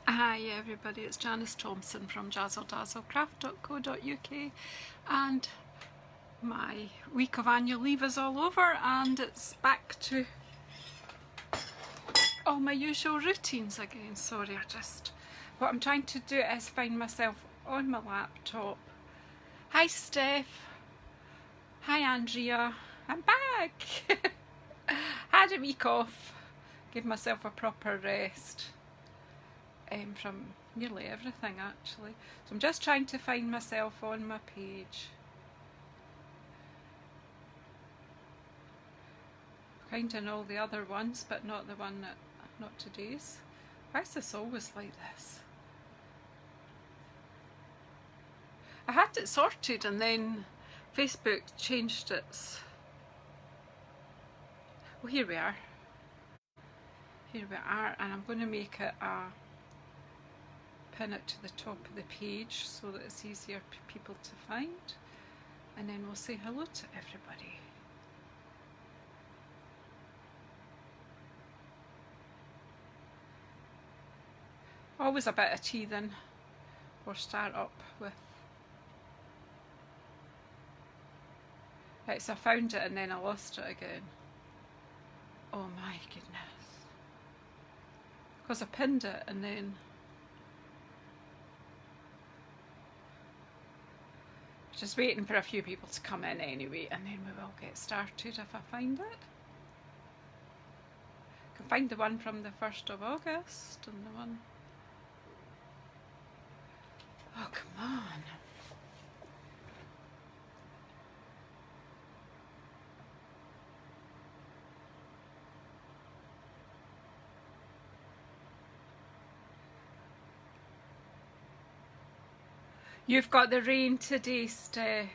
Hi everybody, it's Janice Thompson from JazzleDazzleCraft.co.uk, and my week of annual leave is all over and it's back to all my usual routines again. Sorry, what I'm trying to do is find myself on my laptop. Hi Steph, hi Andrea, I'm back. Had a week off, gave myself a proper rest. From nearly everything actually. So I'm just trying to find myself on my page. Finding all the other ones, but not the one that, not today's. Why is this always like this? I had it sorted and then Facebook changed its... Well, here we are. Here we are, and I'm going to make it a... pin it to the top of the page so that it's easier for people to find, and then we'll say hello to everybody. Always a bit of teething or start up with. Right, so I found it and then I lost it again. Oh my goodness. Because I pinned it and then just waiting for a few people to come in anyway, and then we will get started if I find it. I can find the one from the 1st of August and the one... Oh, come on. You've got the rain today, Steph.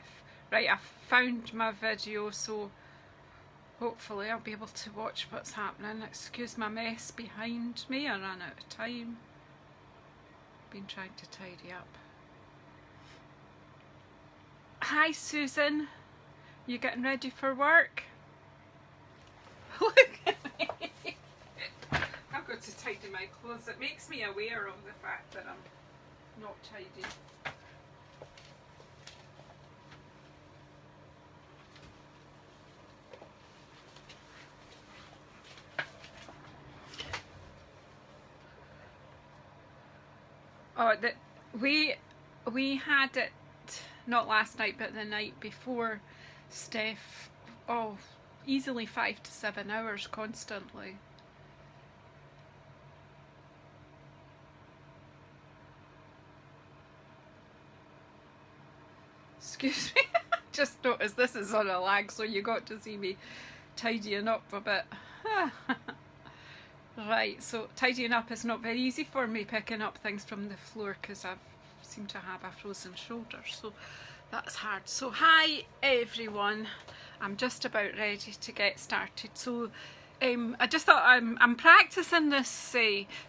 Right, I've found my video, so hopefully I'll be able to watch what's happening. Excuse my mess behind me, I ran out of time. Been trying to tidy up. Hi Susan, you getting ready for work? Look at me. I've got to tidy my clothes. It makes me aware of the fact that I'm not tidy. Oh, we had it not last night but the night before, Steph. Oh, easily 5 to 7 hours constantly. Excuse me. Just noticed this is on a lag, so you got to see me tidying up a bit. Right, so tidying up is not very easy for me, picking up things from the floor, because I seem to have a frozen shoulder, so that's hard. So hi everyone, I'm just about ready to get started. So I just thought I'm practicing this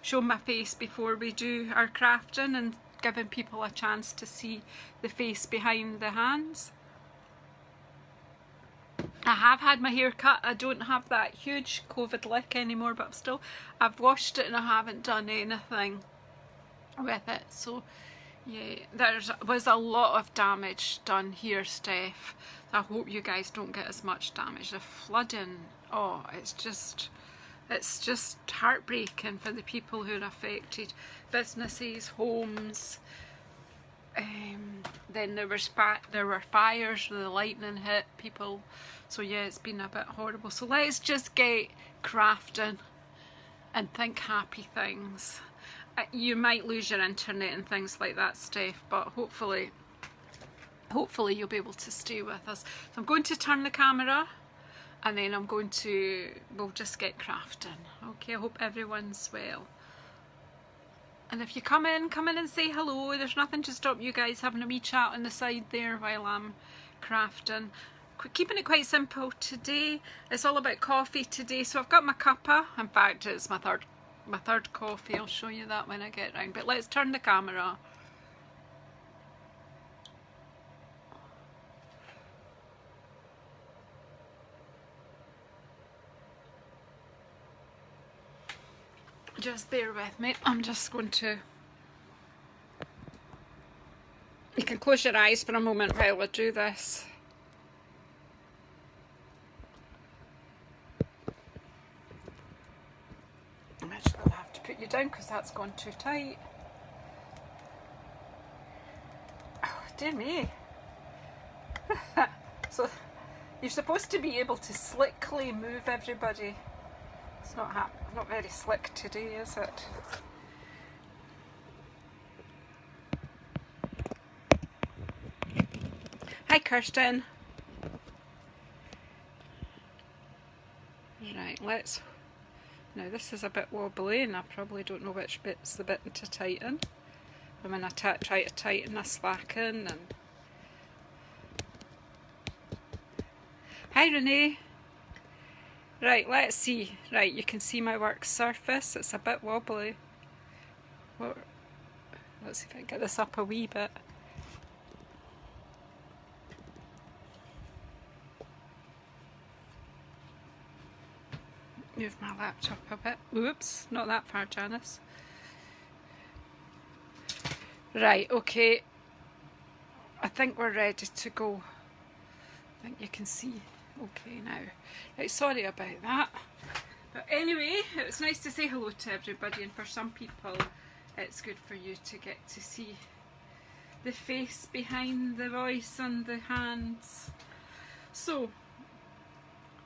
show my face before we do our crafting and giving people a chance to see the face behind the hands. I have had my hair cut. I don't have that huge COVID lick anymore, but I've washed it and I haven't done anything with it. So yeah, there was a lot of damage done here, Steph. I hope you guys don't get as much damage. The flooding, oh, it's just heartbreaking for the people who are affected. Businesses, homes. Then there were fires, the lightning hit people. So yeah, it's been a bit horrible. So let's just get crafting and think happy things. You might lose your internet and things like that, Steph, but hopefully you'll be able to stay with us. So I'm going to turn the camera and then we'll just get crafting. Okay, I hope everyone's well. And if you come in and say hello. There's nothing to stop you guys having a wee chat on the side there while I'm crafting. Keeping it quite simple today. It's all about coffee today. So I've got my cuppa. In fact, it's my third coffee. I'll show you that when I get round. But let's turn the camera. Just bear with me. I'm just going to... You can close your eyes for a moment while I do this. I'm actually going to have to put you down because that's gone too tight. Oh, dear me. So you're supposed to be able to slickly move everybody. It's not very slick today, is it? Hi, Kirsten. Right, let's... Now this is a bit wobbly and I probably don't know which bit's the bit to tighten. I'm going to try to tighten a slacken and... Hi Renee. Right, let's see. Right, you can see my work surface. It's a bit wobbly. Let's see if I can get this up a wee bit. Move my laptop a bit. Oops, not that far, Janice. Right, okay. I think we're ready to go. I think you can see okay now. Right, sorry about that. But anyway, it was nice to say hello to everybody, and for some people it's good for you to get to see the face behind the voice and the hands. So,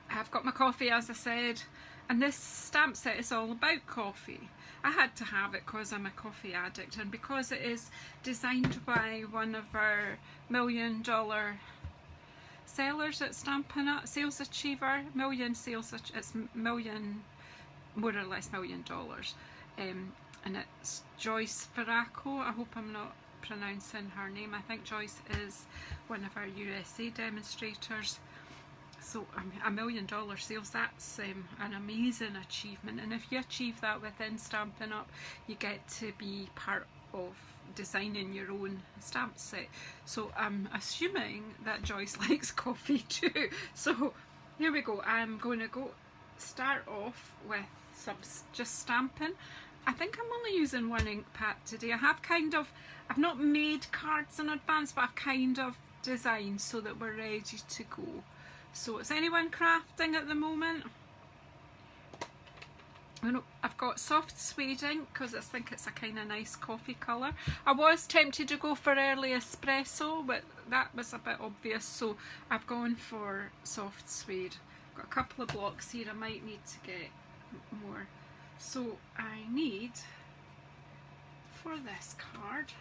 I've got my coffee, as I said, and this stamp set is all about coffee. I had to have it because I'm a coffee addict, and because it is designed by one of our $1 million sellers at Stampin' Up, sales achiever, it's million, more or less $1 million, and it's Joyce Farraco. I hope I'm not pronouncing her name. I think Joyce is one of our USA demonstrators. So $1 million sales, that's an amazing achievement, and if you achieve that within Stampin' Up, you get to be part of designing your own stamp set. So I'm assuming that Joyce likes coffee too. So here we go. I'm going to start off with some just stamping. I think I'm only using one ink pad today. I've not made cards in advance, but I've kind of designed so that we're ready to go. So is anyone crafting at the moment? I've got soft suede ink because I think it's a kind of nice coffee colour. I was tempted to go for early espresso, but that was a bit obvious, so I've gone for soft suede. Got a couple of blocks here. I might need to get more. So I need, for this card,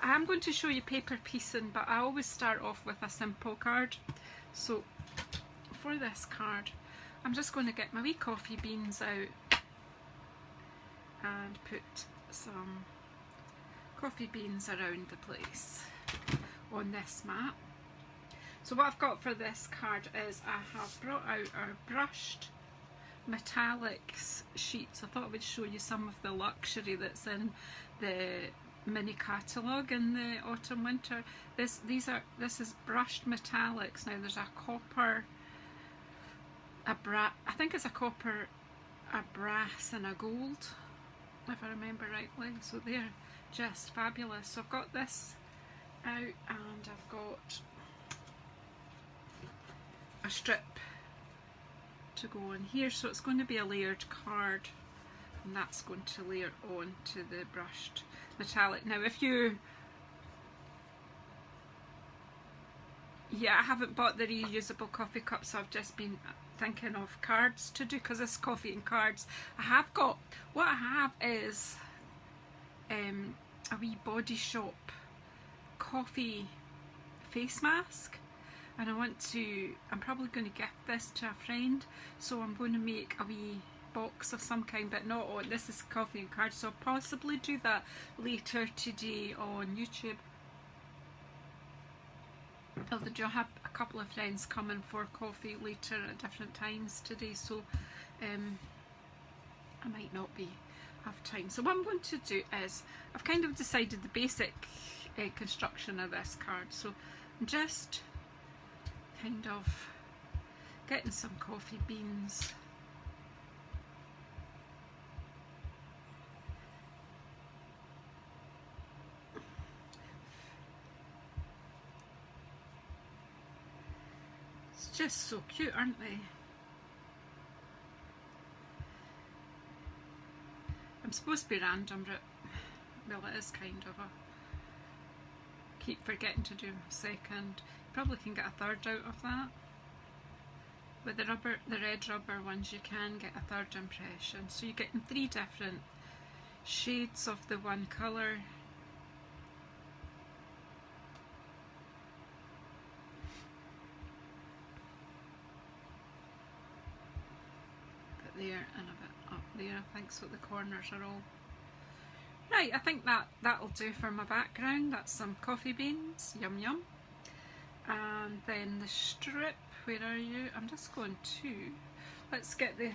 I'm going to show you paper piecing, but I always start off with a simple card. So for this card, I'm just going to get my wee coffee beans out and put some coffee beans around the place on this mat. So what I've got for this card is I have brought out our brushed metallics sheets. I thought I would show you some of the luxury that's in the mini catalogue in the autumn winter. This is brushed metallics. Now there's a copper, I think it's a copper, a brass and a gold, if I remember rightly. So they're just fabulous. So I've got this out and I've got a strip to go on here. So it's going to be a layered card, and that's going to layer on to the brushed metallic. Now if you, I haven't bought the reusable coffee cups, so I've just been thinking of cards to do because it's coffee and cards. What I have is a wee Body Shop coffee face mask, and I'm probably going to gift this to a friend, so I'm going to make a wee box of some kind, but not on, this is coffee and cards, so I'll possibly do that later today on YouTube. Although I have a couple of friends coming for coffee later at different times today, so I might not have time. So what I'm going to do is, I've kind of decided the basic construction of this card, so I'm just kind of getting some coffee beans just so cute, aren't they? I'm supposed to be random, but well, it is kind of a... Keep forgetting to do a second. Probably can get a third out of that. With the rubber, the red rubber ones, you can get a third impression. So you're getting 3 different shades of the one colour. Bit there and a bit up there, I think, so the corners are all... Right, I think that'll do for my background. That's some coffee beans, yum yum. And then the strip, where are you? I'm just going to, let's get the,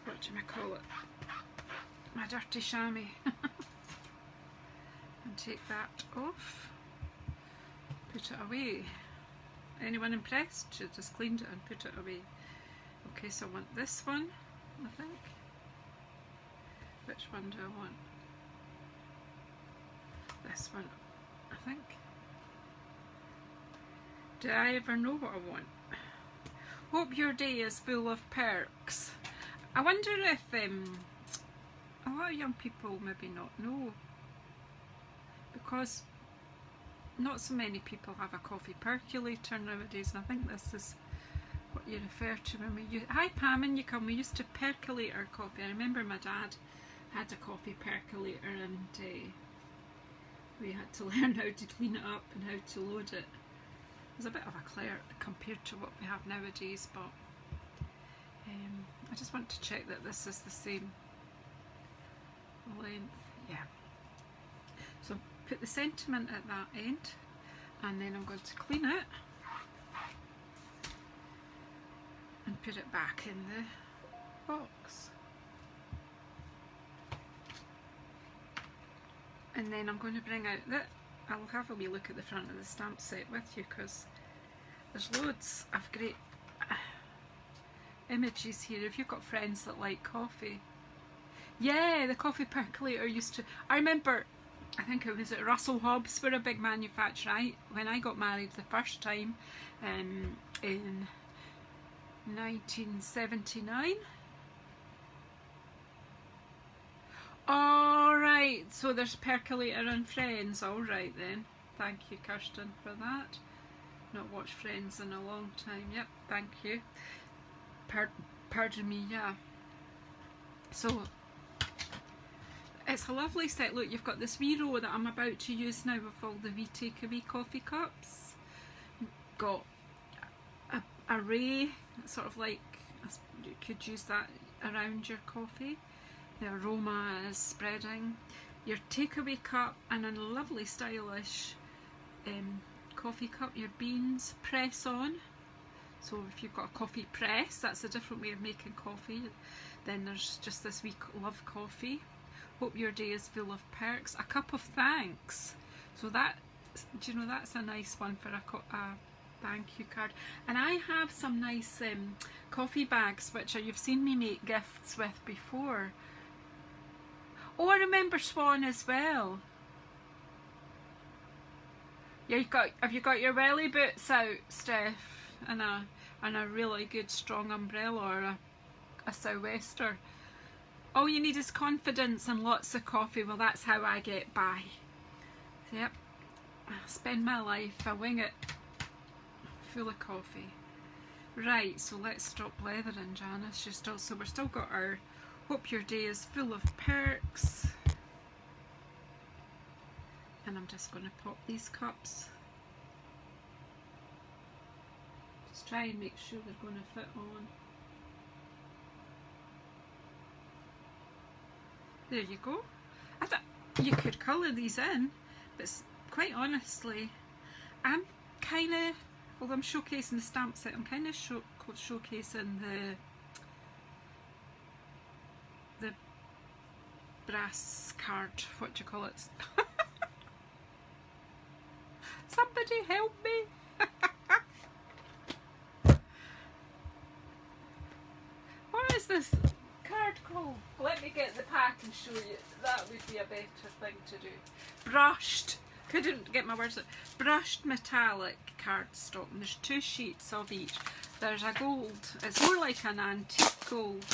what do I call it? My dirty chamois. And take that off, put it away. Anyone impressed? She just cleaned it and put it away. Okay, so I want this one, I think. Which one do I want? This one, I think. Do I ever know what I want? Hope your day is full of perks. I wonder if a lot of young people maybe not know, because not so many people have a coffee percolator nowadays, and I think this is what you refer to when we use... Hi Pam, and you come. We used to percolate our coffee. I remember my dad had a coffee percolator, and we had to learn how to clean it up and how to load it. It was a bit of a clerk compared to what we have nowadays, but I just want to check that this is the same length. Yeah. So put the sentiment at that end, and then I'm going to clean it and put it back in the box. And then I'm going to bring out that. I'll have a wee look at the front of the stamp set with you, because there's loads of great images here. If you've got friends that like coffee. Yeah, the coffee percolator used to... I remember, I think it was at Russell Hobbs were a big manufacturer. When I got married the first time in 1979. Alright, so there's Percolator and Friends. Alright then. Thank you, Kirsten, for that. Not watched Friends in a long time. Yep, thank you. Pardon me, yeah. So, it's a lovely set. Look, you've got this wee row that I'm about to use now with all the wee takeaway coffee cups. Got a array, sort of like, you could use that around your coffee. The aroma is spreading. Your takeaway cup, and a lovely stylish coffee cup. Your beans press on. So if you've got a coffee press, that's a different way of making coffee. Then there's just this wee love coffee. Hope your day is full of perks. A cup of thanks. So that, do you know, that's a nice one for a thank you card. And I have some nice coffee bags which you've seen me make gifts with before. Oh, I remember Swan as well. Yeah, have you got your welly boots out, Steph? And a really good strong umbrella, or a sou'wester. All you need is confidence and lots of coffee. Well, that's how I get by. Yep, I spend my life, I wing it, full of coffee. Right, so let's stop leathering, Janice. So we're still got our hope your day is full of perks. And I'm just going to pop these cups. Just try and make sure they're going to fit on. There you go. I thought you could colour these in, but quite honestly, I'm kind of, although I'm showcasing the stamp set, I'm kind of showcasing the brass card, what do you call it? Somebody help me! What is this card called? Let me get the pack and show you. That would be a better thing to do. Brushed. couldn't get my words out. Brushed metallic cardstock, and there's 2 sheets of each. There's a gold, it's more like an antique gold.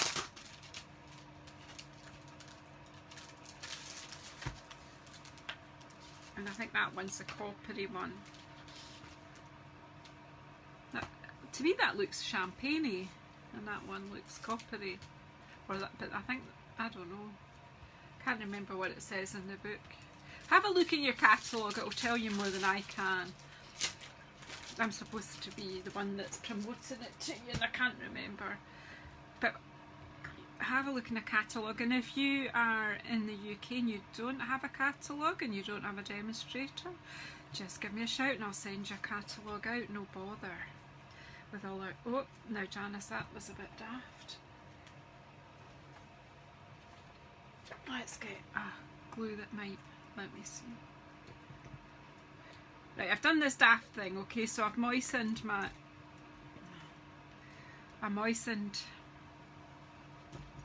And I think that one's a coppery one. That, to me that looks champagne-y, and that one looks coppery. Or that, but I think, I don't know. Can't remember what it says in the book. Have a look in your catalogue, it'll tell you more than I can. I'm supposed to be the one that's promoting it to you and I can't remember. But have a look in a catalogue, and if you are in the UK and you don't have a catalogue and you don't have a demonstrator, just give me a shout and I'll send you a catalogue out, no bother. With all our, oh, now Janice, that was a bit daft. Let's get a glue that might, let me see. Right, I've done this daft thing, okay, so I've moistened my, I moistened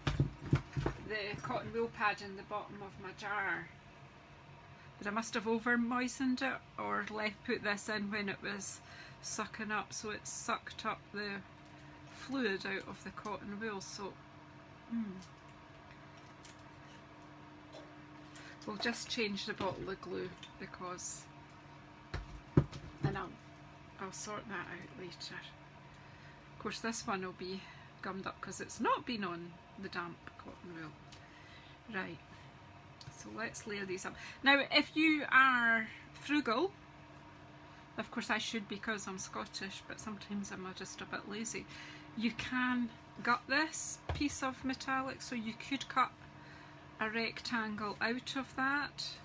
the cotton wool pad in the bottom of my jar. But I must have over moistened it or put this in when it was sucking up, so it sucked up the fluid out of the cotton wool, so we'll just change the bottle of glue because, and I'll sort that out later. Of course this one will be gummed up because it's not been on the damp cotton wool. Right, so let's layer these up. Now if you are frugal, of course I should because I'm Scottish, but sometimes I'm just a bit lazy, you can gut this piece of metallic, so you could cut a rectangle out of that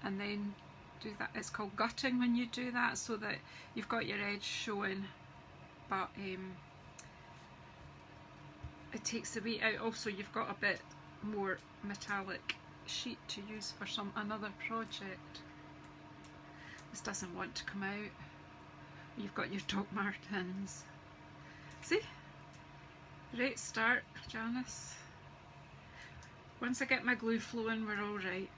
and then do that. It's called gutting when you do that, so that you've got your edge showing, but it takes the weight out. Also you've got a bit more metallic sheet to use for another project. This doesn't want to come out. You've got your Doc Martens. See? Great start, Janice. Once I get my glue flowing, we're all right.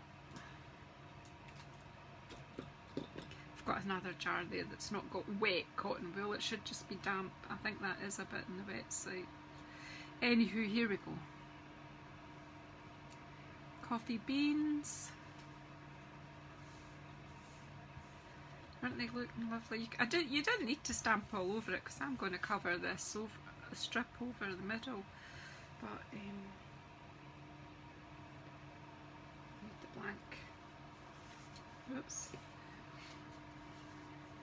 I've got another jar there that's not got wet cotton wool. It should just be damp. I think that is a bit on the wet side. Anywho, here we go. Coffee beans. Aren't they looking lovely? You didn't need to stamp all over it because I'm going to cover this over, a strip over the middle. But the blank. Oops.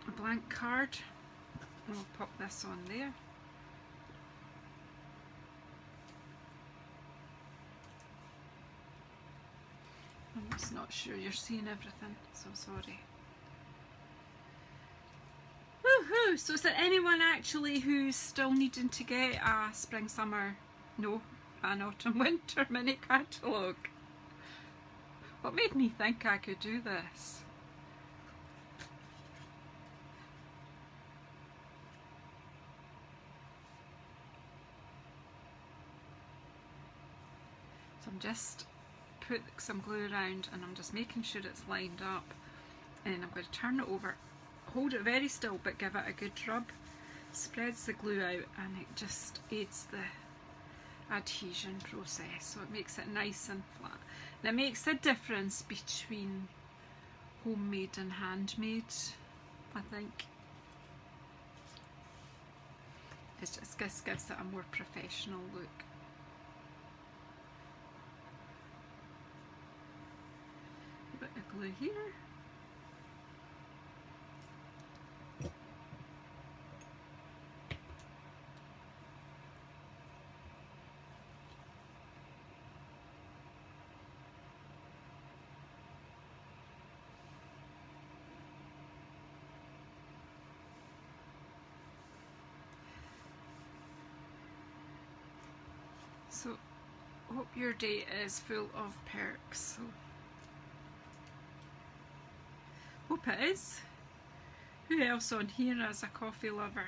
A blank card. I'll pop this on there. I'm just not sure you're seeing everything, so sorry. Woohoo! So is there anyone actually who's still needing to get a spring, summer, no, an autumn, winter mini catalogue? What made me think I could do this? So I'm just put some glue around and I'm just making sure it's lined up, and I'm going to turn it over, hold it very still but give it a good rub, spreads the glue out and it just aids the adhesion process, so it makes it nice and flat. And it makes a difference between homemade and handmade, I think. It just gives it a more professional look. A bit of glue here. So, hope your day is full of perks. So, hope it is. Who else on here is a coffee lover?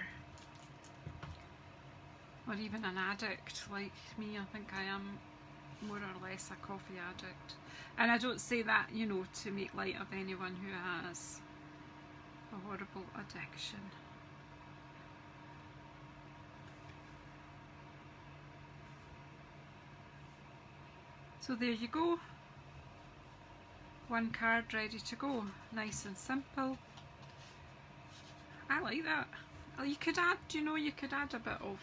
Or even an addict like me? I think I am. more or less a coffee addict. And I don't say that, you know, to make light of anyone who has a horrible addiction. So there you go. One card ready to go. Nice and simple. I like that. You could add, you know, you could add a bit of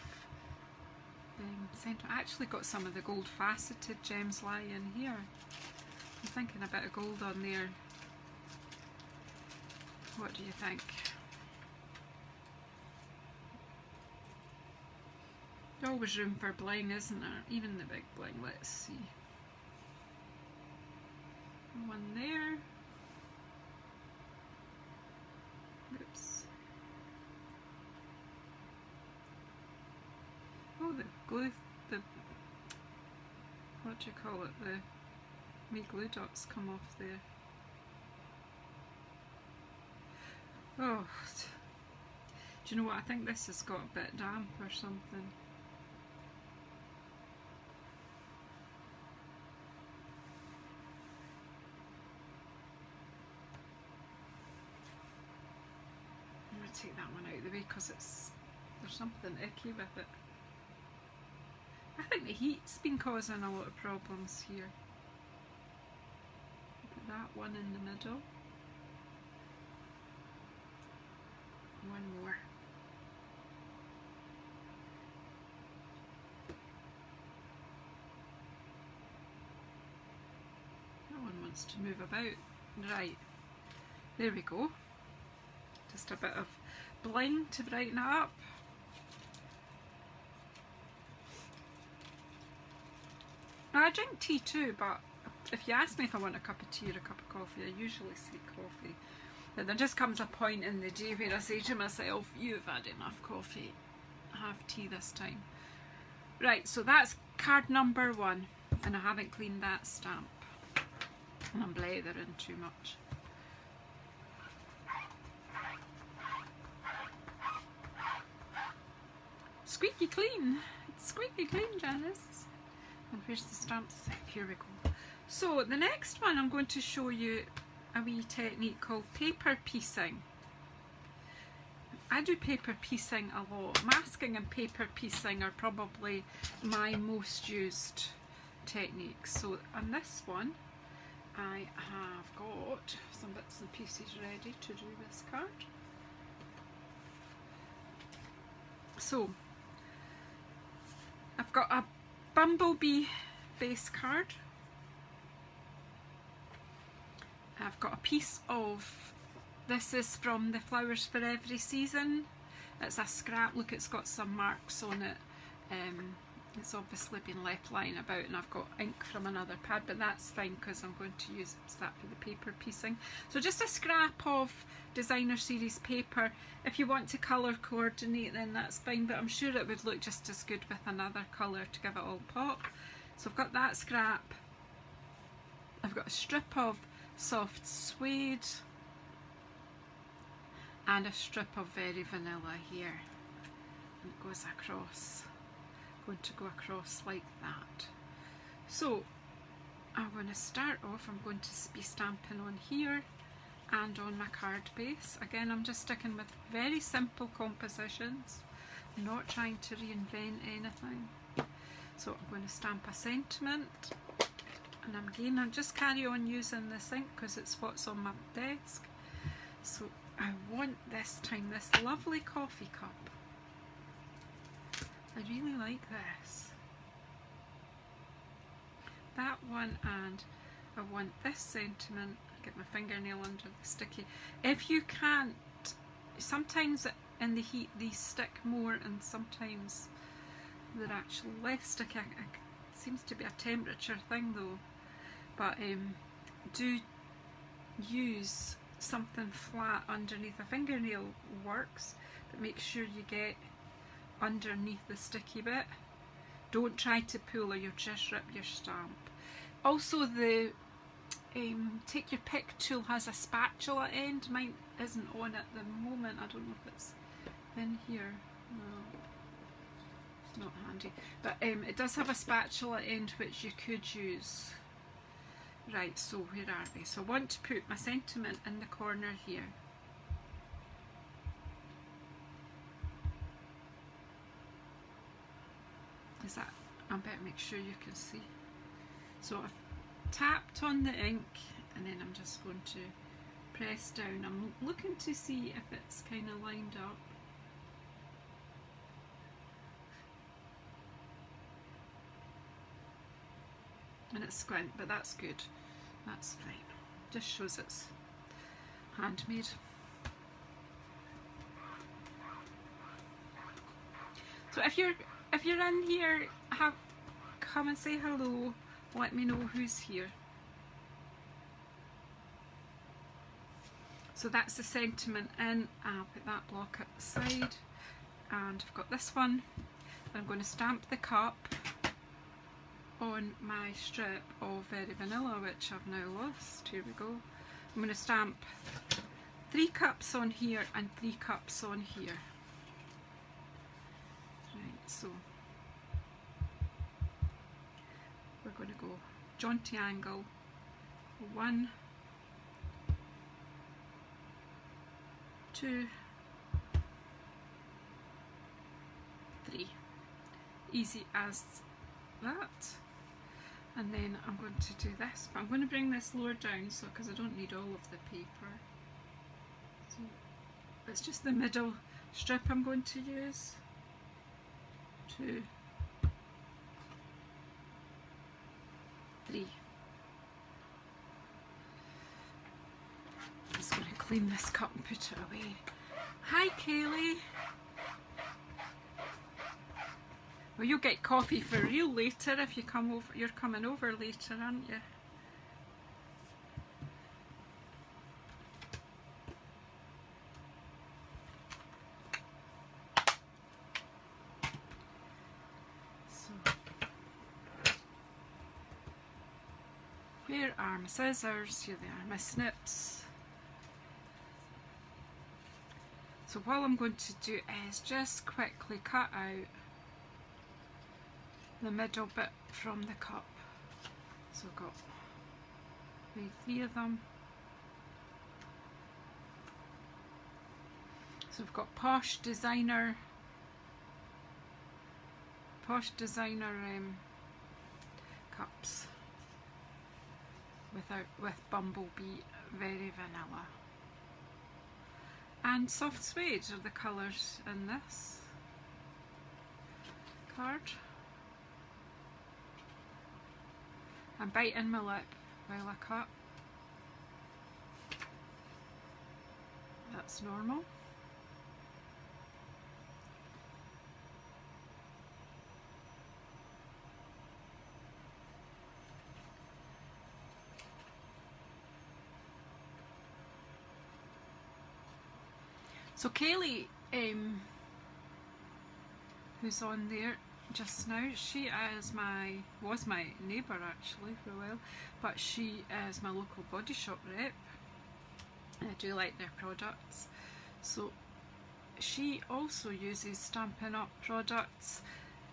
I actually got some of the gold faceted gems lying here. I'm thinking a bit of gold on there. What do you think? There's always room for bling, isn't there? Even the big bling. Let's see. One there. Oops. Oh, the glue, what do you call it, the wee glue dots come off there. Oh, do you know what, I think this has got a bit damp or something. I'm going to take that one out of the way because there's something icky with it. I think the heat's been causing a lot of problems here. Put that one in the middle. One more. That one wants to move about. Right, there we go. Just a bit of bling to brighten it up. I drink tea too, but if you ask me if I want a cup of tea or a cup of coffee, I usually say coffee. But there just comes a point in the day where I say to myself, you've had enough coffee, have tea this time. Right, so that's card number 1, and I haven't cleaned that stamp. And I'm blathering too much. Squeaky clean. It's squeaky clean, Janice. And where's the stamps? Here we go. So the next one, I'm going to show you a wee technique called paper piecing. I do paper piecing a lot. Masking and paper piecing are probably my most used techniques. So on this one, I have got some bits and pieces ready to do this card. So I've got a bumblebee base card. I've got a piece of, this is from the Flowers for Every Season. It's a scrap, look, it's got some marks on it. It's obviously been left lying about, and I've got ink from another pad, but that's fine because I'm going to use that for the paper piecing. So just a scrap of designer series paper. If you want to colour coordinate, then that's fine, but I'm sure it would look just as good with another colour to give it all pop. So I've got that scrap. I've got a strip of soft suede and a strip of very vanilla here, and it goes across. Going to go across like that. So I'm going to start off, I'm going to be stamping on here and on my card base. Again, I'm just sticking with very simple compositions. I'm not trying to reinvent anything. So I'm going to stamp a sentiment, and again I'll just carry on using this ink because it's what's on my desk. So I want this time this lovely coffee cup. I really like this. That one, and I want this sentiment. Get my fingernail under the sticky. If you can't, sometimes in the heat these stick more and sometimes they're actually less sticky. It seems to be a temperature thing though. But do use something flat underneath. A fingernail works, but make sure you get underneath the sticky bit. Don't try to pull or you'll just rip your stamp. Also, the take your pick tool has a spatula end. Mine isn't on at the moment. I don't know if it's in here. No. not handy, but it does have a spatula end which you could use. Right, so where are we? So I want to put my sentiment in the corner here. Is that, I better make sure you can see. So I've tapped on the ink and then I'm just going to press down. I'm looking to see if it's kind of lined up. And it's squint, but that's good. That's fine. Just shows it's handmade. So if you're in here, come and say hello. Let me know who's here. So that's the sentiment in. I'll put that block at the side, and I've got this one. I'm going to stamp the cup on my strip of Very Vanilla, which I've now lost. Here we go. I'm going to stamp 3 cups on here and 3 cups on here. Right, so we're going to go jaunty angle 1, 2, 3. Easy as that. And then I'm going to do this, but I'm going to bring this lower down so because I don't need all of the paper. So it's just the middle strip I'm going to use. 2, 3. I'm just going to clean this cup and put it away. Hi Kaylee. Well, you'll get coffee for real later if you come over. You're coming over later, aren't you? So, where are my scissors? Here they are, my snips. So what I'm going to do is just quickly cut out the middle bit from the cup. So I've got made 3 of them. So we've got Posh Designer cups with Bumblebee Very Vanilla. And Soft Suede are the colours in this card. I'm biting my lip while I cut. That's normal. So Kaylee, who's on there just now, she was my neighbour actually for a while, but she is my local body shop rep. I do like their products. So she also uses Stampin' Up products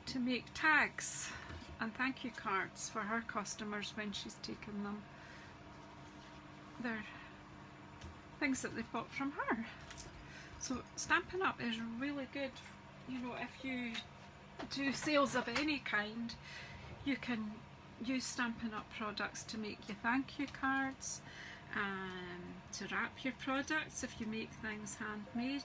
to make tags and thank you cards for her customers when she's taken them. They're things that they bought from her. So Stampin' Up is really good. You know, if you do sales of any kind, you can use Stampin' Up products to make your thank you cards, to wrap your products if you make things handmade.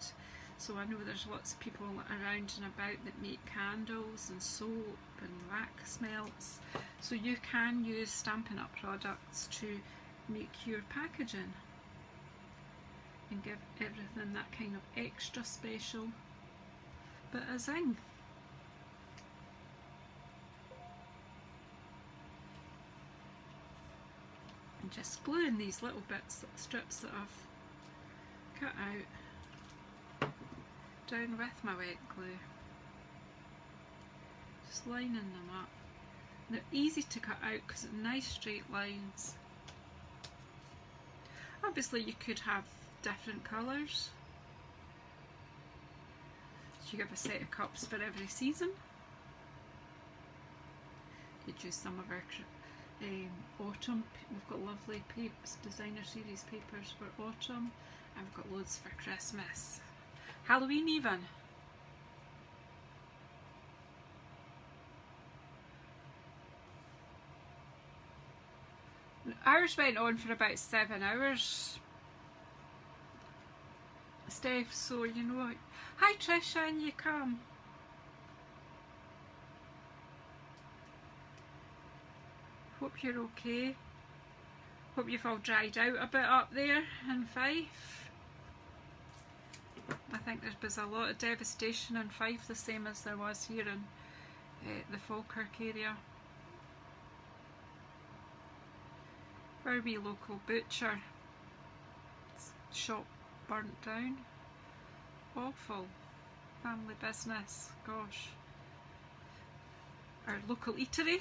So I know there's lots of people around and about that make candles and soap and wax melts. So you can use Stampin' Up products to make your packaging and give everything that kind of extra special bit of zing. And just gluing these little bits, strips that I've cut out down with my wet glue. Just lining them up. They're easy to cut out because it's nice straight lines. Obviously you could have different colours. So you have a set of cups for every season. could use some of our autumn. We've got lovely papers, designer series papers for autumn, and we've got loads for Christmas, Halloween even. Ours went on for about 7 hours, Steph, so you know. Hi Trisha, and you come. Hope you're okay. Hope you've all dried out a bit up there in Fife. I think there was a lot of devastation in Fife, the same as there was here in the Falkirk area. Our wee local butcher shop burnt down. Awful. Family business, gosh. Our local eatery,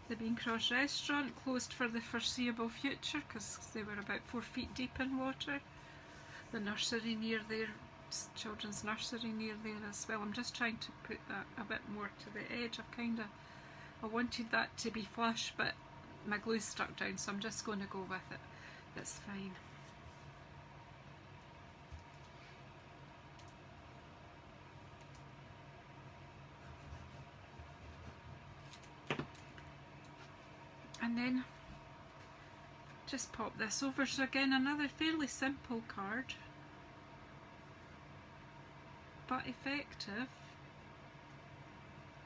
the Bean Cross restaurant, closed for the foreseeable future because they were about 4 feet deep in water. The nursery near there, children's nursery near there as well. I'm just trying to put that a bit more to the edge. I wanted that to be flush, but my glue's stuck down, so I'm just going to go with it. That's fine. And then just pop this over. So again, another fairly simple card, but effective.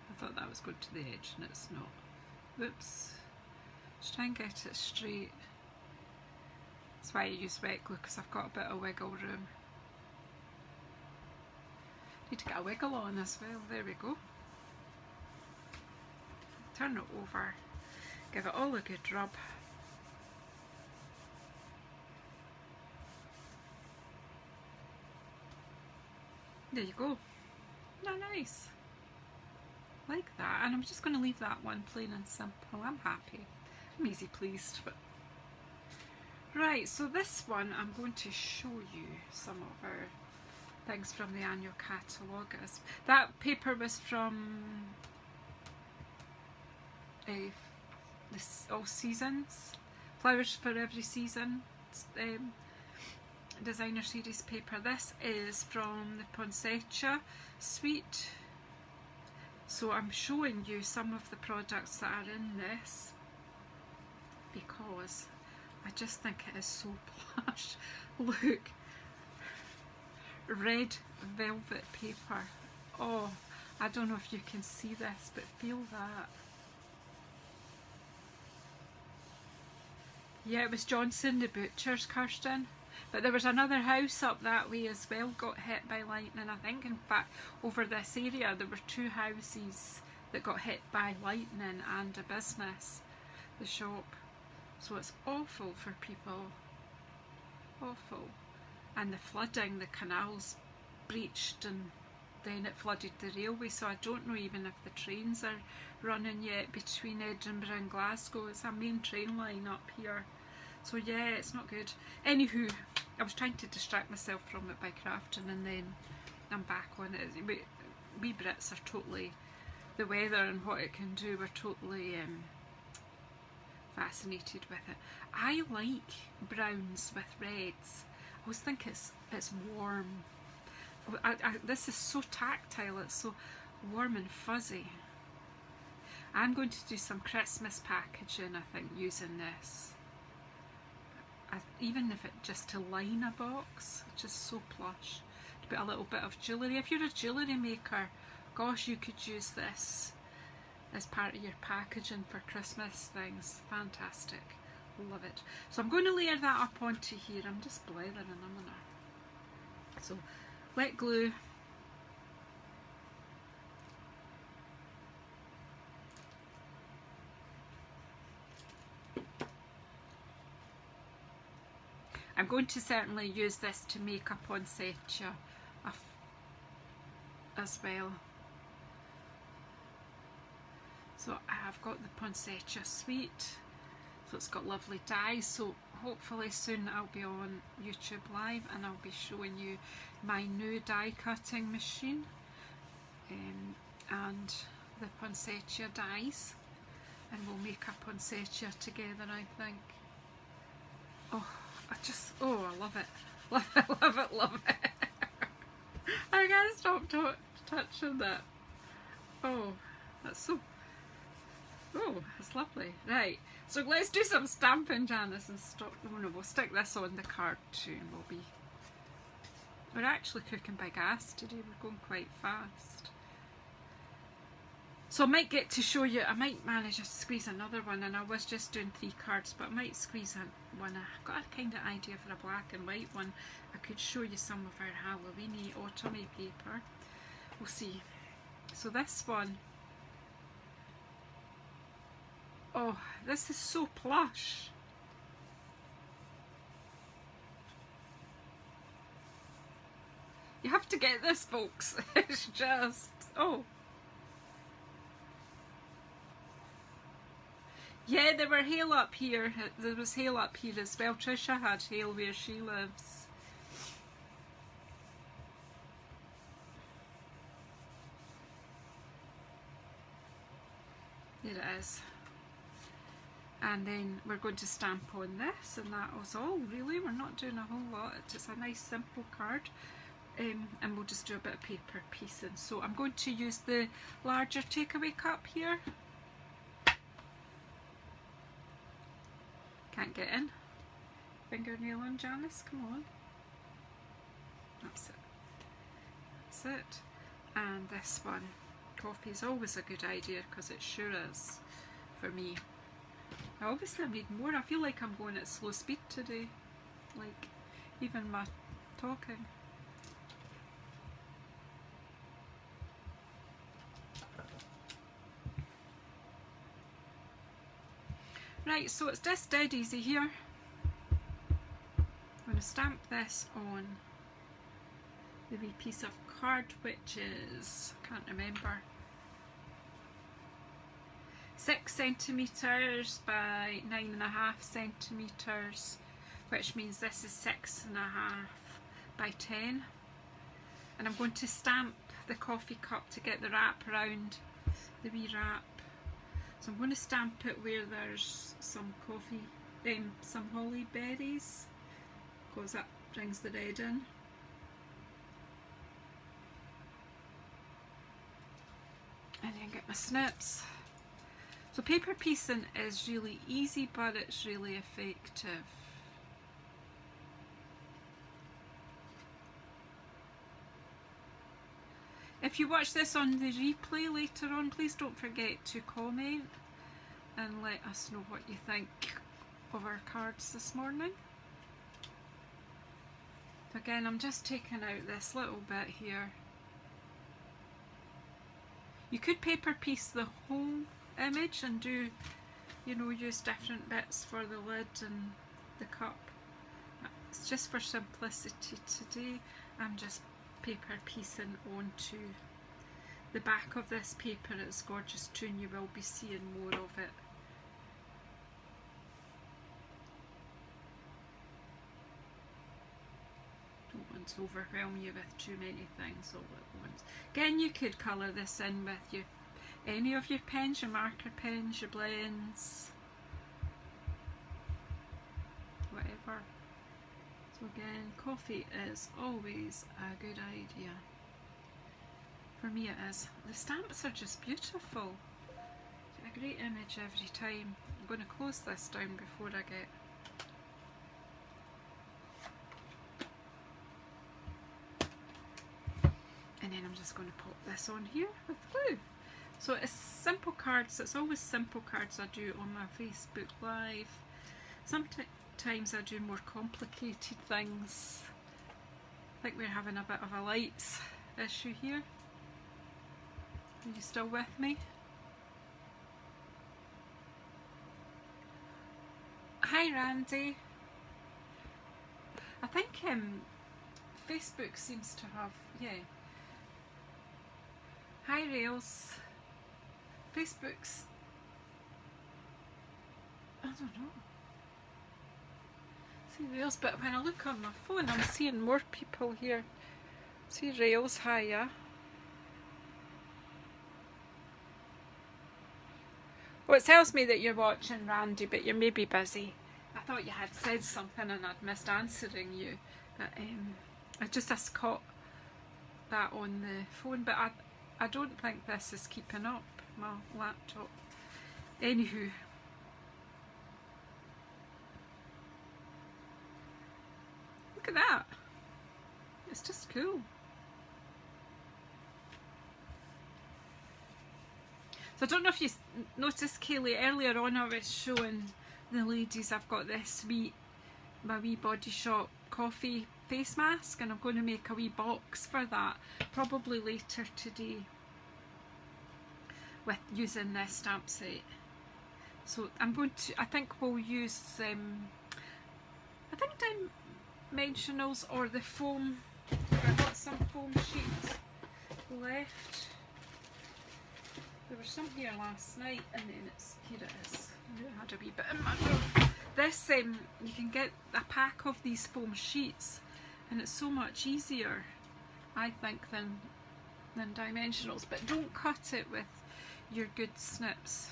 I thought that was good to the edge and it's not. Whoops. Just try and get it straight. That's why I use wet glue, because I've got a bit of wiggle room. Need to get a wiggle on as well. There we go. Turn it over. Give it all a good rub. There you go. No, nice. Like that. And I'm just going to leave that one plain and simple. I'm happy. I'm easy pleased. But right, so this one I'm going to show you some of our things from the annual catalogue. That paper was from All Seasons, Flowers for Every Season designer series paper. This is from the Poinsettia Suite. So I'm showing you some of the products that are in this because I just think it is so plush. Look, red velvet paper. Oh, I don't know if you can see this, but feel that. Yeah, it was Johnson the butcher's, Kirsten. But there was another house up that way as well, got hit by lightning. I think, in fact, over this area there were 2 houses that got hit by lightning and a business, the shop. So it's awful for people. Awful. And the flooding, the canals breached and then it flooded the railway, so I don't know even if the trains are running yet between Edinburgh and Glasgow. It's a main train line up here. So yeah, it's not good. Anywho, I was trying to distract myself from it by crafting, and then I'm back on it. We Brits are totally, the weather and what it can do, we're totally fascinated with it. I like browns with reds. I always think it's warm. This is so tactile, it's so warm and fuzzy. I'm going to do some Christmas packaging, I think, using this. Even if it just to line a box, it's just so plush. To put a little bit of jewellery. If you're a jewellery maker, gosh, you could use this as part of your packaging for Christmas things. Fantastic. Love it. So I'm going to layer that up onto here. I'm just blending and I'm gonna. So wet glue. I'm going to certainly use this to make a poinsettia as well. So I've got the Poinsettia Suite, so it's got lovely dies. So hopefully soon I'll be on YouTube Live and I'll be showing you my new die cutting machine and the Poinsettia dies. and we'll make a poinsettia together, I think. Oh, I love it. Love it, love it, love it. I can't stop touching that. Oh, that's lovely. Right, so let's do some stamping, Janice, and stop. Oh no, we'll stick this on the card too, and we're actually cooking by gas today. We're going quite fast. So I might get to show you, I might manage to squeeze another one, and I was just doing 3 cards, but I might squeeze one. I've got a kind of idea for a black and white one. I could show you some of our Halloween-y, autumny paper. We'll see. So this one, oh, this is so plush. You have to get this, folks. It's just, oh. Yeah, there were hail up here. There was hail up here as well. Trisha had hail where she lives. There it is. And then we're going to stamp on this, and that was all really. We're not doing a whole lot. It's just a nice simple card. And we'll just do a bit of paper piecing. So I'm going to use the larger takeaway cup here. Can't get in. Fingernail on, Janice, come on. That's it. That's it. And this one. Coffee is always a good idea because it sure is for me. I obviously need more. I feel like I'm going at slow speed today. Like, even my talking. Right, so it's just dead easy here. I'm going to stamp this on the wee piece of card, which is, I can't remember, 6 centimetres by 9.5 centimetres, which means this is 6.5 by 10. And I'm going to stamp the coffee cup to get the wrap around, the wee wrap. So I'm going to stamp it where there's some coffee, some holly berries, because that brings the red in. And then get my snips. So paper piecing is really easy, but it's really effective. If you watch this on the replay later on, please don't forget to comment and let us know what you think of our cards this morning. Again, I'm just taking out this little bit here. You could paper piece the whole image and do, you know, use different bits for the lid and the cup. It's just for simplicity today. I'm just paper piecing onto the back of this paper. It's gorgeous too, and you will be seeing more of it. Don't want to overwhelm you with too many things all at once. Again, you could colour this in with any of your pens, your marker pens, your blends, whatever. So again, coffee is always a good idea. For me it is. The stamps are just beautiful. Get a great image every time. I'm going to close this down before I get... And then I'm just going to pop this on here with glue. So it's simple cards. It's always simple cards I do on my Facebook Live. Sometimes I do more complicated things. I think we're having a bit of a lights issue here. Are you still with me? Hi Randy. I think Facebook seems to have, yeah. Hi Rails. Facebook's, I don't know. See Rails, but when I look on my phone I'm seeing more people here. See Rails, hiya. Well, it tells me that you're watching, Randy, but you're maybe busy. I thought you had said something and I'd missed answering you, but I just caught that on the phone, but I don't think this is keeping up, my laptop. Anywho. Look at that. It's just cool. So I don't know if you noticed, Kaylee, earlier on I was showing the ladies I've got this my wee Body Shop coffee face mask, and I'm going to make a wee box for that probably later today with using this stamp set. So I'm going to, I think we'll use I think dimensionals or the foam. I've got some foam sheets left. There was some here last night, and then here it is. I knew I had a wee bit in my drawer. This, you can get a pack of these foam sheets, and it's so much easier, I think, than dimensionals. But don't cut it with your good snips.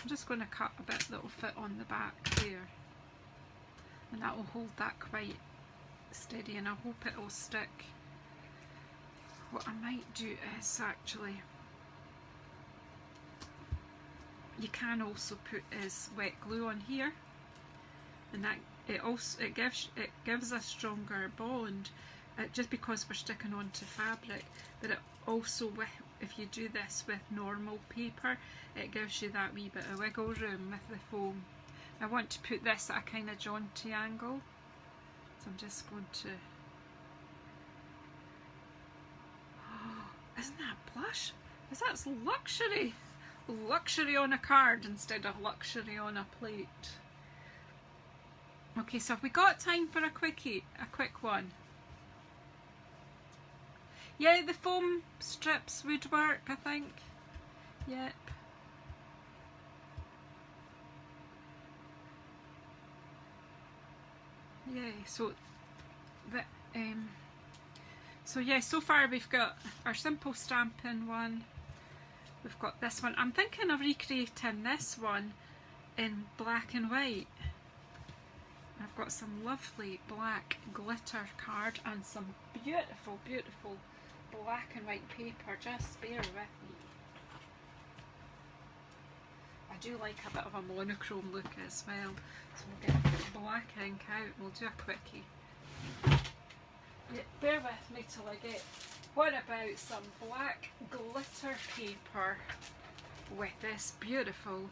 I'm just going to cut a bit that will fit on the back there, and that will hold that quite steady, and I hope it will stick. What I might do is actually, you can also put is wet glue on here, and that it gives a stronger bond, just because we're sticking onto fabric. But it also, if you do this with normal paper, it gives you that wee bit of wiggle room with the foam. I want to put this at a kind of jaunty angle, so I'm just going to. Isn't that plush? That's luxury. Luxury on a card instead of luxury on a plate. Okay, so have we got time for a quickie? A quick one? Yeah, the foam strips would work, I think. Yep. Yeah, so yeah, so far we've got our simple stamping one. We've got this one. I'm thinking of recreating this one in black and white. I've got some lovely black glitter card and some beautiful, beautiful black and white paper. Just bear with me. I do like a bit of a monochrome look as well. So we'll get black ink out. We'll do a quickie. Yeah, bear with me till I get. What about some black glitter paper with this beautiful,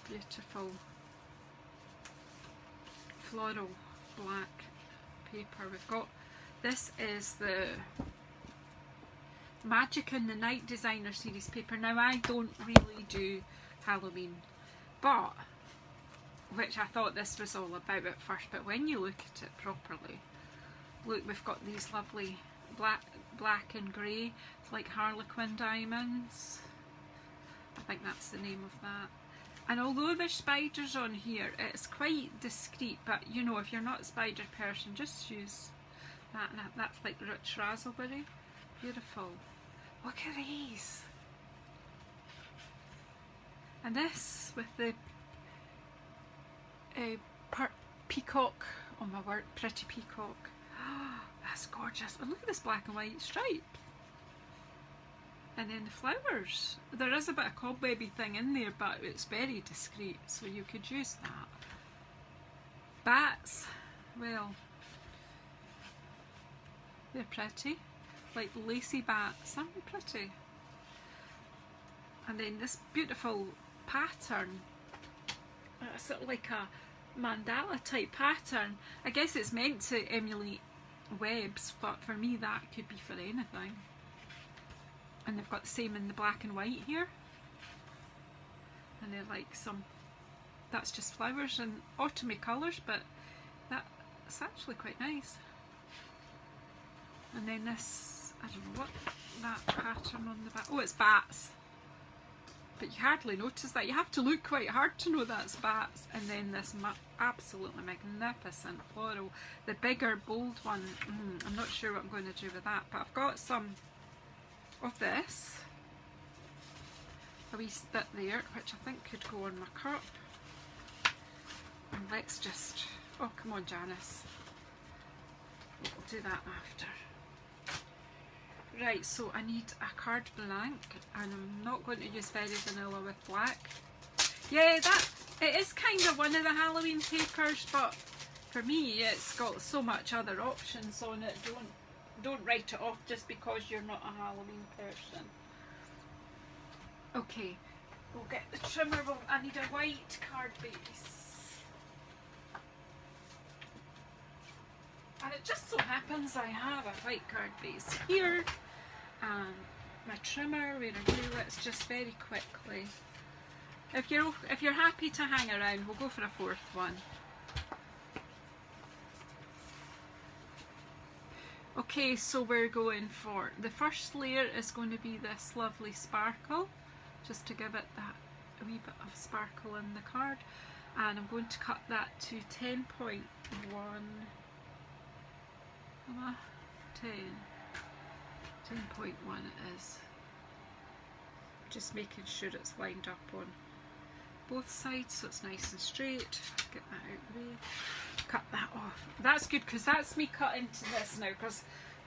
beautiful floral black paper? We've got, this is the Magic in the Night Designer Series paper. Now I don't really do Halloween, but, which I thought this was all about at first, but when you look at it properly, look, we've got these lovely black and grey. It's like Harlequin diamonds. I think that's the name of that. And although there's spiders on here, it's quite discreet, but you know, if you're not a spider person, just use that. And that's like rich raspberry. Beautiful. Look at these. And this with the peacock, oh my word, pretty peacock. That's gorgeous. And look at this black and white stripe. And then the flowers. There is a bit of cobwebby thing in there, but it's very discreet, so you could use that. Bats, well, they're pretty. Like lacy bats, aren't they pretty? And then this beautiful pattern. It's sort of like a mandala type pattern. I guess it's meant to emulate webs, but for me that could be for anything. And they've got the same in the black and white here, and they're like some, that's just flowers and autumny colours, but that's actually quite nice. And then this, I don't know what that pattern on the back, oh, it's bats, but you hardly notice that. You have to look quite hard to know that's bats. And then this absolutely magnificent floral, the bigger bold one. I'm not sure what I'm going to do with that, but I've got some of this, a wee bit there, which I think could go on my cup. And let's just, oh come on Janice, we'll do that after. Right, so I need a card blank, and I'm not going to use Very Vanilla with black. Yeah, it is kind of one of the Halloween papers, but for me it's got so much other options on it. Don't write it off just because you're not a Halloween person. Okay, we'll get the trimmer. I need a white card base. And it just so happens I have a white card base here. And my trimmer, where I do, let's just very quickly. If you're happy to hang around, we'll go for a fourth one. Okay, so we're going for, the first layer is going to be this lovely sparkle, just to give it that a wee bit of sparkle in the card. And I'm going to cut that to 10.1, 10.1 it is. Just making sure it's lined up on both sides so it's nice and straight. Get that out of the way. Cut that off. That's good because that's me cutting to this now, because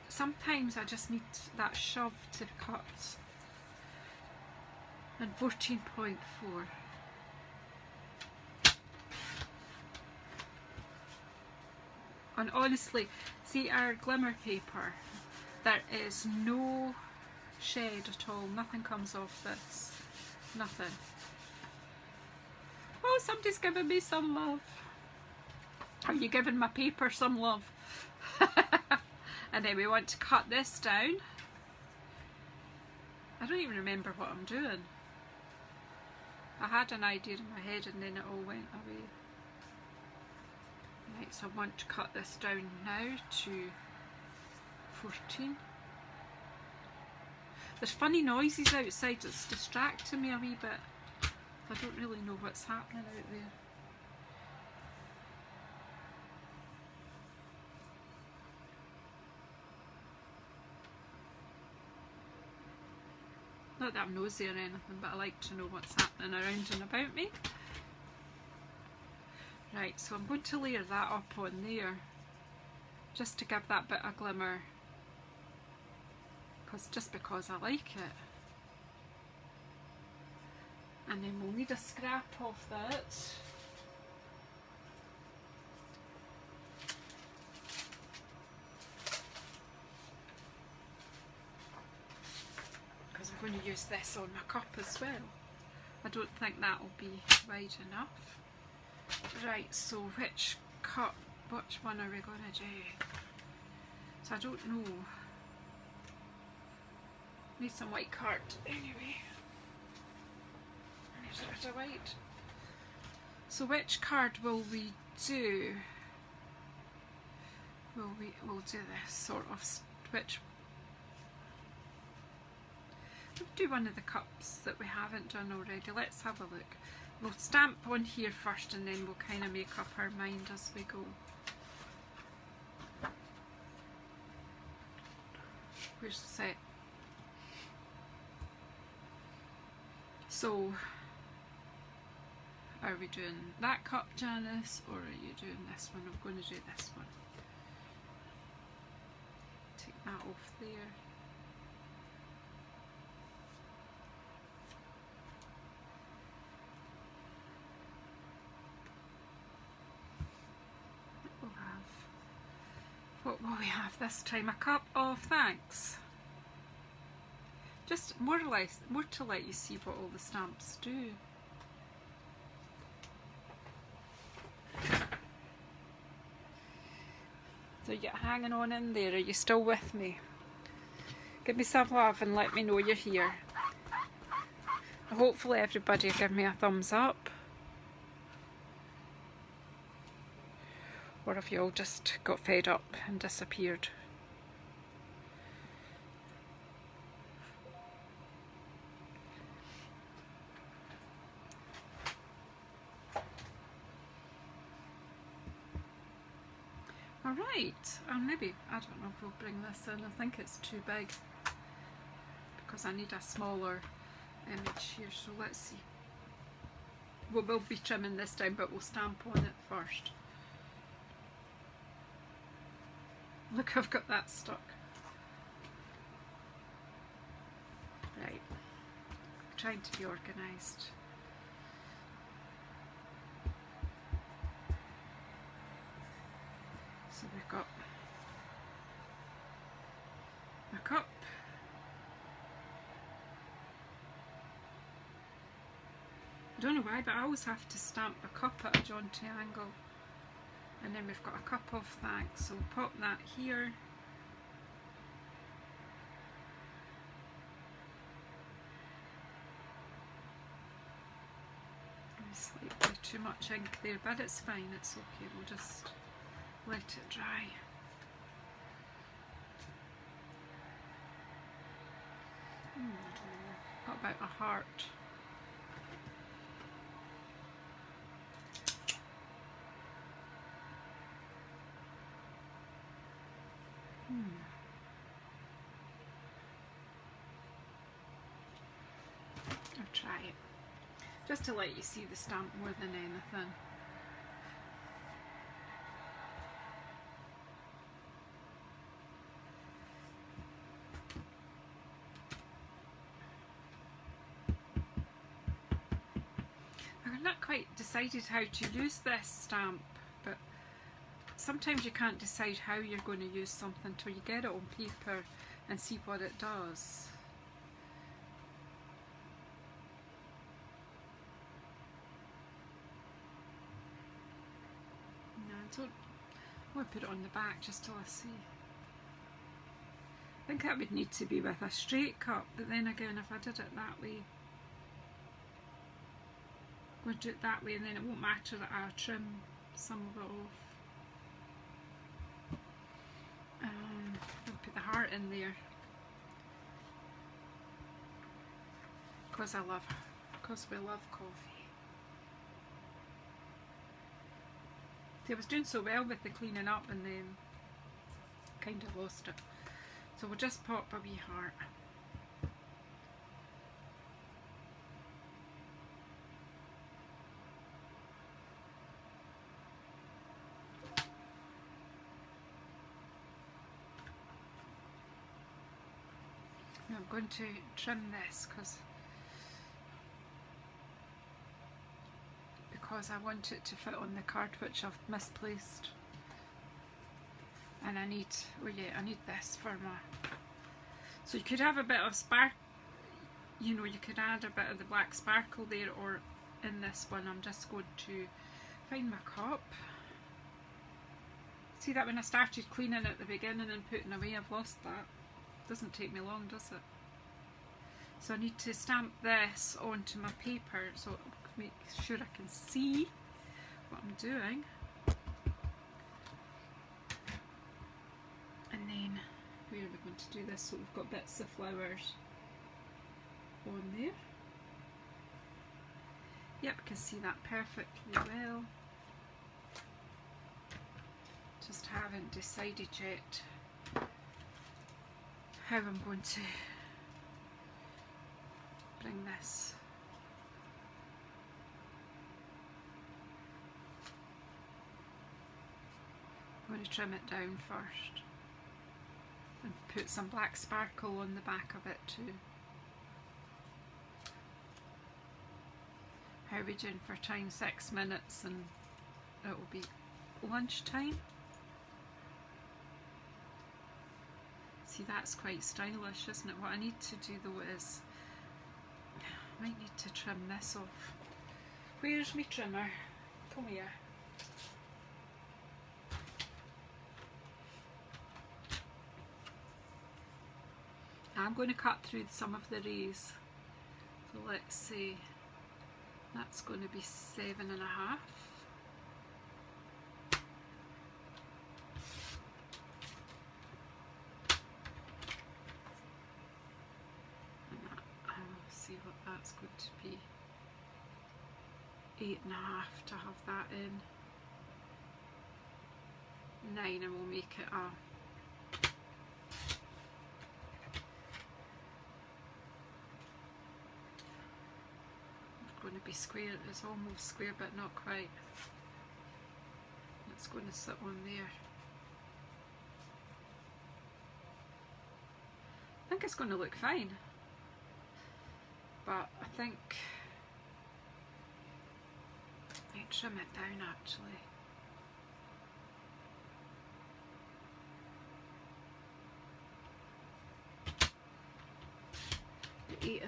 sometimes I just need that shove to cut. And 14.4. And honestly, see our glimmer paper, there is no shed at all, nothing comes off this, nothing. Oh, somebody's giving me some love. Are you giving my paper some love? And then we want to cut this down. I don't even remember what I'm doing. I had an idea in my head and then it all went away. Right, so I want to cut this down now to 14. There's funny noises outside, it's distracting me a wee bit. I don't really know what's happening out there. Not that I'm nosy or anything, but I like to know what's happening around and about me. Right, so I'm going to layer that up on there, just to give that bit of glimmer, just because I like it. And then we'll need a scrap of that. Because I'm going to use this on my cup as well. I don't think that will be wide enough. Right, so which one are we going to do? So I don't know. Need some white card anyway. There's a bit of white. So which card will we do? We'll do this sort of, we'll do one of the cups that we haven't done already. Let's have a look. We'll stamp on here first and then we'll kind of make up our mind as we go. Where's the set? So, are we doing that cup, Janice, or are you doing this one? I'm going to do this one. Take that off there. What will we have this time? A cup of thanks. Just more to let you see what all the stamps do. So you're hanging on in there, are you still with me? Give me some love and let me know you're here. Hopefully everybody will give me a thumbs up. Or if you all just got fed up and disappeared. Alright, maybe, I don't know if we'll bring this in. I think it's too big because I need a smaller image here, so let's see. We will be trimming this down, but we'll stamp on it first. Look, I've got that stuck. Right, I'm trying to be organised. So we've got a cup, I don't know why, but I always have to stamp a cup at a jaunty angle. And then we've got a cup of thanks, so we'll pop that here. Slightly too much ink there, but it's fine, it's okay, we'll just let it dry. What about a heart? I'll try it, just to let you see the stamp more than anything. I've not quite decided how to use this stamp, but sometimes you can't decide how you're going to use something until you get it on paper and see what it does. No, I don't want to put it on the back just till I see. I think that would need to be with a straight cup, but then again, if I did it that way, I'm going to do it that way, and then it won't matter that I trim some of it off. I'll put the heart in there because we love coffee. See, I was doing so well with the cleaning up and then kind of lost it. So we'll just pop a wee heart. Now I'm going to trim this because I want it to fit on the card, which I've misplaced. And I need, oh yeah, I need this for my, so you could have a bit of spark, you know, you could add a bit of the black sparkle there, or in this one I'm just going to find my cup. See that when I started cleaning at the beginning and putting away, I've lost that. Doesn't take me long, does it? So I need to stamp this onto my paper so make sure I can see what I'm doing. And then where are we going to do this? So we've got bits of flowers on there. Yep, I can see that perfectly well. Just haven't decided yet how I'm going to bring this. I'm going to trim it down first and put some black sparkle on the back of it too. How are we doing for time? 6 minutes and it will be lunchtime. See, that's quite stylish, isn't it? What I need to do though is, I might need to trim this off. Where's my trimmer? Come here. I'm going to cut through some of the rays. So let's see, that's going to be 7.5. See what that's going to be, 8.5 to have that in, 9, and we'll make it a going to be square. It's almost square but not quite. It's going to sit on there. I think it's going to look fine, but I think I might trim it down actually. The 8.5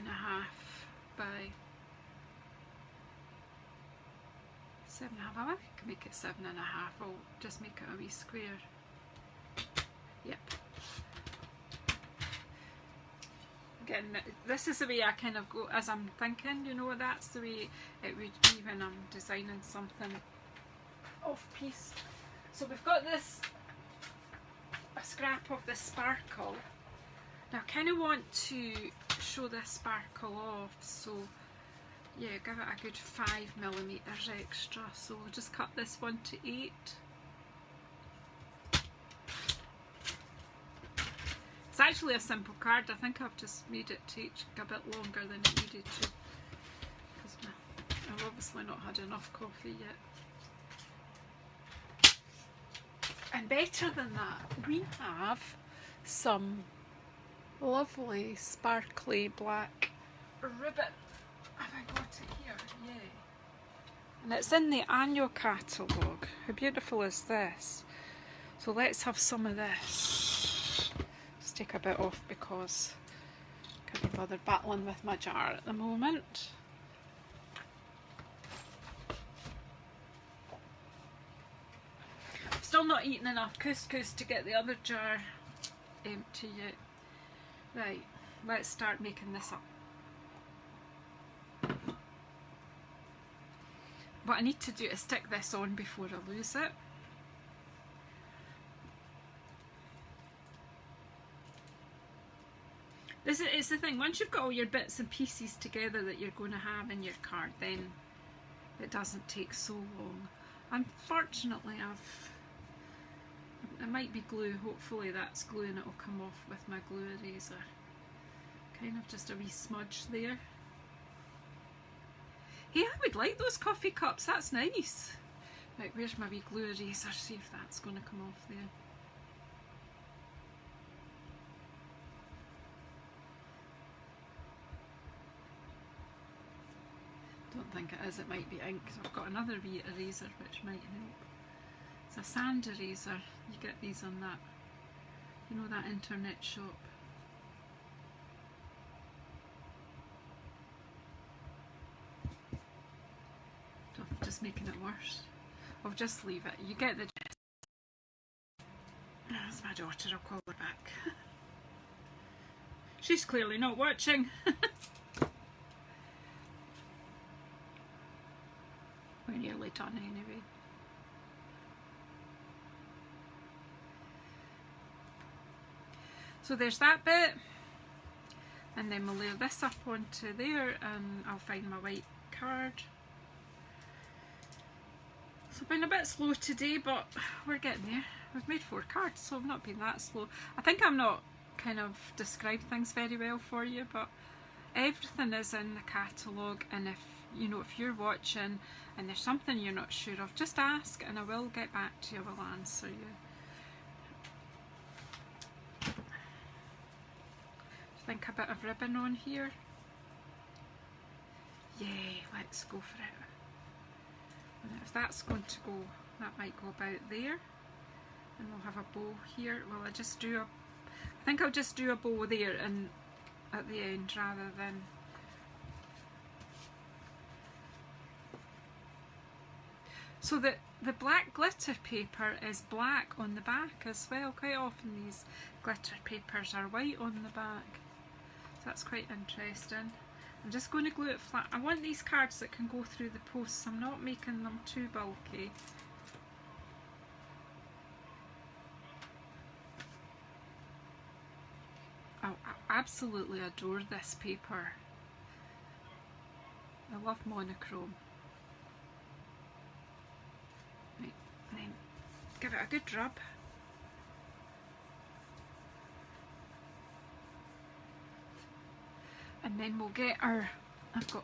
by 7.5. I think I can make it 7.5. I'll just make it a wee square. Yep. Again, this is the way I kind of go as I'm thinking, you know, that's the way it would be when I'm designing something off piece. So we've got this, a scrap of the sparkle. Now I kind of want to show this sparkle off, so yeah, give it a good 5mm extra. So we'll just cut this one to 8. It's actually a simple card. I think I've just made it take a bit longer than it needed to, because I've obviously not had enough coffee yet. And better than that, we have some lovely sparkly black ribbon. Have I got it here? Yeah. And it's in the annual catalogue. How beautiful is this? So let's have some of this. Just take a bit off because I can't be bothered battling with my jar at the moment. I've still not eaten enough couscous to get the other jar empty yet. Right, let's start making this up. What I need to do is stick this on before I lose it. This is the thing, once you've got all your bits and pieces together that you're going to have in your card, then it doesn't take so long. Unfortunately, it might be glue. Hopefully that's glue and it'll come off with my glue eraser. Kind of just a wee smudge there. Hey, I would like those coffee cups, that's nice. Right, where's my wee glue eraser? See if that's going to come off there. Don't think it is, it might be ink. I've got another wee eraser which might help. It's a sand eraser. You get these on that, you know, that internet shop. So I'm just making it worse. I'll just leave it. You get the gist. That's my daughter, I'll call her back. She's clearly not watching. We're nearly done anyway. So there's that bit, and then we'll layer this up onto there, and I'll find my white card. So I've been a bit slow today, but we're getting there. We've made 4 cards, so I've not been that slow. I think I'm not kind of described things very well for you, but everything is in the catalogue, and if you know, if you're watching and there's something you're not sure of, just ask and I will get back to you, I will answer you. I think a bit of ribbon on here. Yay, let's go for it. And if that's going to go, that might go about there. And we'll have a bow here. Well, I think I'll just do a bow there and at the end rather than. So the black glitter paper is black on the back as well. Quite often these glitter papers are white on the back. So that's quite interesting. I'm just going to glue it flat. I want these cards that can go through the post, so I'm not making them too bulky. Oh, I absolutely adore this paper. I love monochrome. Right, and then give it a good rub. And then we'll get our, I've got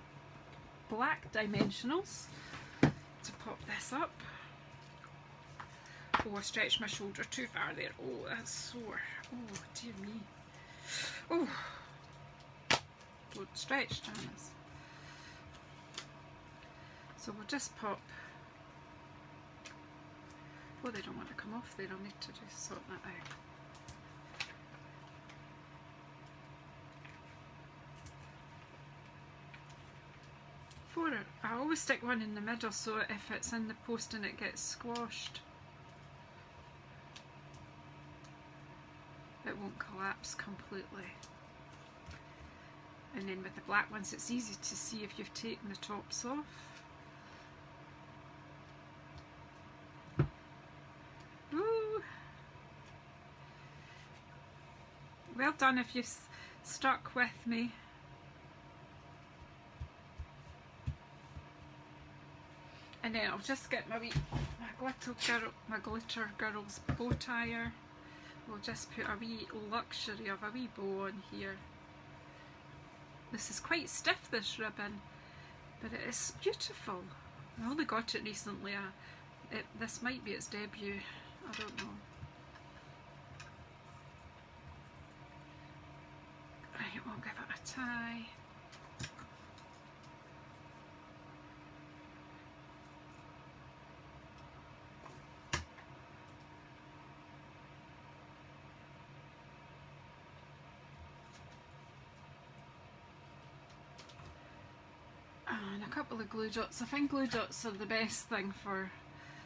black dimensionals to pop this up. Oh, I stretched my shoulder too far there. Oh, that's sore. Oh, dear me. Oh, don't stretch, Janice. So we'll just pop. Oh, they don't want to come off there. I'll need to just sort that out. I always stick one in the middle so if it's in the post and it gets squashed, it won't collapse completely. And then with the black ones it's easy to see if you've taken the tops off. Ooh. Well done if you've stuck with me. And then I'll just get my glitter girl's bow tire. We'll just put a wee luxury of a wee bow on here. This is quite stiff, this ribbon, but it is beautiful. I only got it recently. This might be its debut. I don't know. Right, we'll give it a tie. And a couple of glue dots. I think glue dots are the best thing for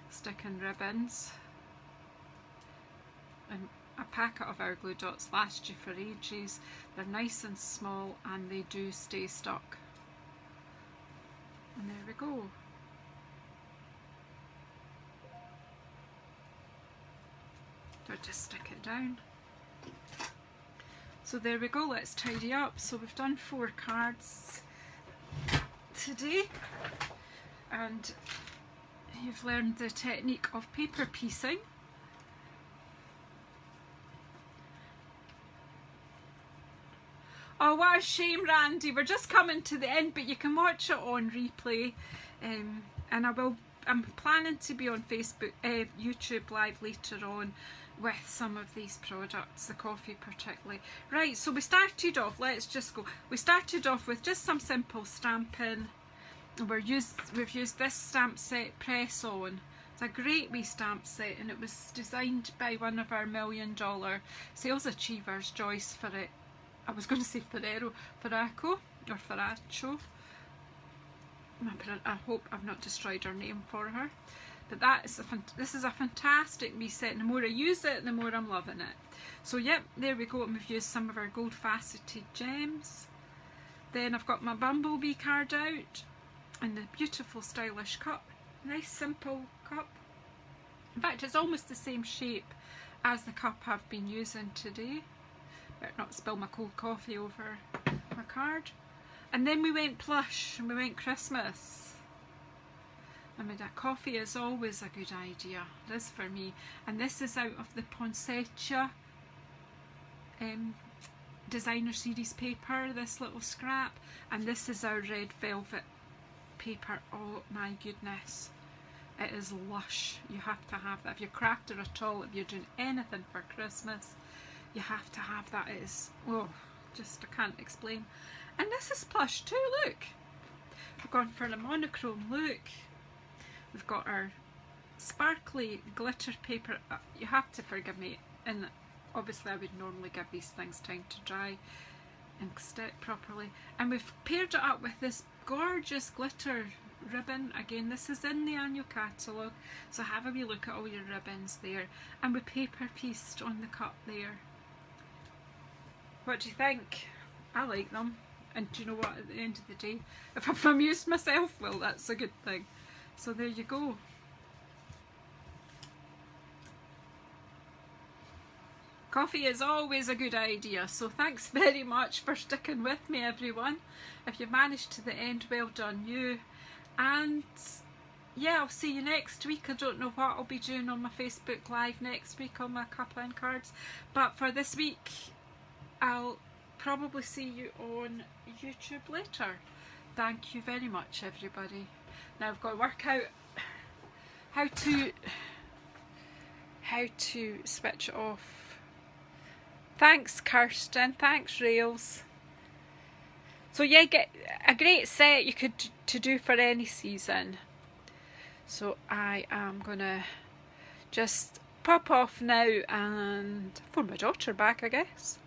sticking ribbons. And a packet of our glue dots last you for ages. They're nice and small and they do stay stuck. And there we go. So just stick it down. So there we go, let's tidy up. So we've done 4 cards today, and you've learned the technique of paper piecing. Oh, what a shame, Randy. We're just coming to the end, but you can watch it on replay. And I'm planning to be on Facebook, YouTube Live later on with some of these products, the coffee particularly. Right, so we started off, let's just go. We started off with just some simple stamping. We've used this stamp set, Press On. It's a great wee stamp set, and it was designed by one of our $1 million sales achievers, Joyce I was going to say Ferraccio. I hope I've not destroyed her name for her. But this is a fantastic wee set, and the more I use it, the more I'm loving it. So yep, there we go, and we've used some of our gold faceted gems. Then I've got my bumblebee card out, and the beautiful stylish cup. Nice simple cup. In fact, it's almost the same shape as the cup I've been using today. Better not spill my cold coffee over my card. And then we went plush, and we went Christmas. I mean, a coffee is always a good idea. It is for me. And this is out of the Poinsettia designer series paper, this little scrap. And this is our red velvet paper. Oh my goodness. It is lush. You have to have that. If you're a crafter at all, if you're doing anything for Christmas, you have to have that. It is, oh, just I can't explain. And this is plush too, look. We've gone for a monochrome look. We've got our sparkly glitter paper. You have to forgive me, and obviously I would normally give these things time to dry and stick properly. And we've paired it up with this gorgeous glitter ribbon. Again, this is in the annual catalogue, so have a wee look at all your ribbons there. And we paper pieced on the cup there. What do you think? I like them. And do you know what, at the end of the day, if I've amused myself, well, that's a good thing. So there you go. Coffee is always a good idea, so thanks very much for sticking with me, everyone. If you've managed to the end, well done you. And yeah, I'll see you next week. I don't know what I'll be doing on my Facebook Live next week on my Cuppa and cards, but for this week I'll probably see you on YouTube later. Thank you very much, everybody. Now I've got to work out how to switch it off. Thanks, Kirsten. Thanks, Rails. So yeah, get a great set you could to do for any season. So I am gonna just pop off now and for my daughter back, I guess.